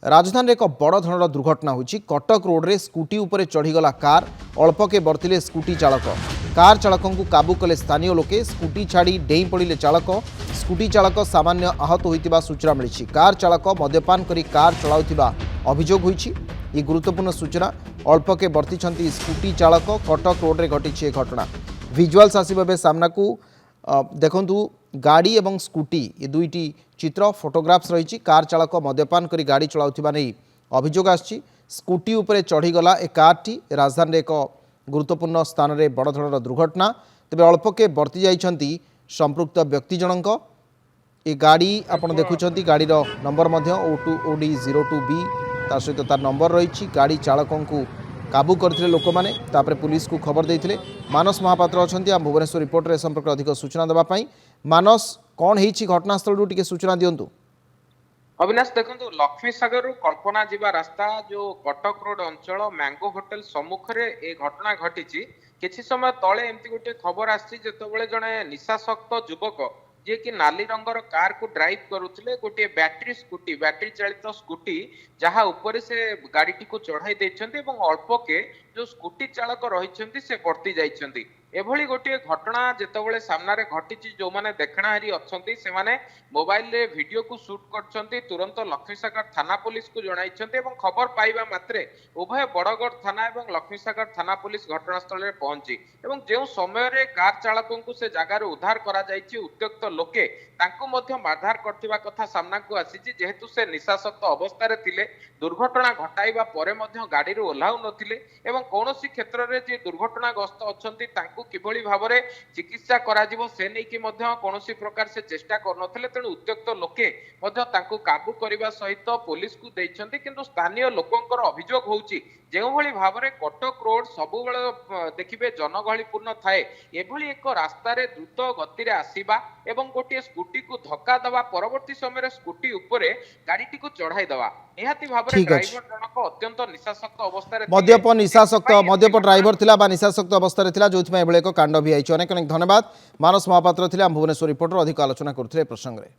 राजधानी एक बड़ धरण दुर्घटना होची। कटक रोड रे स्कूटी उपरे चढ़ीगला कार। अल्पके बर्तिले स्कूटी चालक। कार चालकों को काबू कले स्थानीय लोके। स्कूटी छाड़ी डेई पड़िले चालक। स्कूटी चालक सामान्य आहत होइतिबा सूचना मिली। कार चालक मद्यपान करी कार चलाउतिबा अभियोग होइछि। ये गुरुत्वपूर्ण सूचना। अल्पके बर्तिछंती स्कूटी चालक। कटक रोड रे घटिछि ए घटना। विजुअल्स आसिबे सामना को देखंतु गाड़ी एवं स्कूटी ये दुईटी चित्र फोटोग्राफ्स रही। कार चालक मद्यपान करी गाड़ी चलाउथिबा नै अभियोग आछि। स्कूटी उपरे चढ़ीगला ए कारटी। राजधानी एक गुरुत्वपूर्ण स्थान में बड़ धरण दुर्घटना। तेबे अल्पके बर्ती जाइछंती संपृक्त व्यक्ति जनक। ए गाड़ी आपण देखुछंती गाड़ीर नंबर मध्य O2OD02B ता सहित तार नंबर रही। गाड़ी चालकों को काबू करथिले लोक माने। तापरे पुलिस को खबर देइथिले। मानस महापात्र अछंती। आ भुवनेश्वर रिपोर्टर ए संपर्क अधिक सूचना देबा पई। मानस कौन हेछि घटनास्थल टिके सूचना दियंतु। अविनाश देखो लक्ष्मी सागर रु कल्पना जीवा रास्ता जो कटक रोड अंचल मैंगो होटल सम्मुख रे ए घटना घटी। किछि समय तले एमती गोटे खबर आछि जेतेबेले जणे निशासक्त युवक जे कि नाली रंगर कार को ड्राइव करुथिले गोटे बैटरी चालित स्कूटी जहाँ ऊपर से गाड़ी को चढ़ाई देइछन्ती एवं अल्पके जो स्कूटी चालक रहिछन्ती से बर्ती जाइछन्ती। एभली गोटे घटना जेतेबेले सामने घटी जो माने देखणाहारी अछन्ती से माने मोबाइल रे वीडियो को शूट करछन्ती। तुरंत लक्ष्मीसागर थाना पुलिस को जणाइछन्ती एवं खबर पाइबा मात्रे उभय बड़गढ़ थाना एवं लक्ष्मीसागर थाना पुलिस घटनास्थल रे पहुंची एवं जो समय रे कार चालकों को से जगार उद्धार करा जाइछि उत्त्यक्त लोके तांको मध्य मारधार करथिबा कथा सामना को आसीछि। जेहेतु से निशासक्त अवस्था रे थिले दुर्घटना घटाइबा परे मध्य गाड़ी रो ओल्हाउ नथिले एवं कोनोसी क्षेत्र रे जे दुर्घटनाग्रस्त अछन्ती तांको किभली भाबरे चिकित्सा करा जिवो से नै कि मध्य कोनोसी प्रकार से चेष्टा करनथिले। तेणु उत्त्यक्त लोके मध्य तांको काबू करिबा सहित पुलिस को दैछन्ती। किंतु स्थानीय लोकंकर अभियोग होउछि जेउ भली भाबरे कटक रोड सबु बेले देखिबे जनगहलीपूर्ण थाए। एभली एक रास्ता रे द्रुत गति रे आसीबा एवं गोटे स्कूटी को धक्का दवा परवर्ती समय रे स्कूटी उपरे गाड़ीटी को चढ़ाई दवा निहाती भाबरे ड्राइवर जनक अत्यंत निशासक्त अवस्था रे मद्यप ड्राइवर थिला बा निशासक्त अवस्था रे थिला जोथि एबळे एक कांड भी आइछ। अनेक अनेक धन्यवाद। मानस महापात्र थिला भुवनेश्वर रिपोर्टर अधिक आलोचना करथिले प्रसंग रे।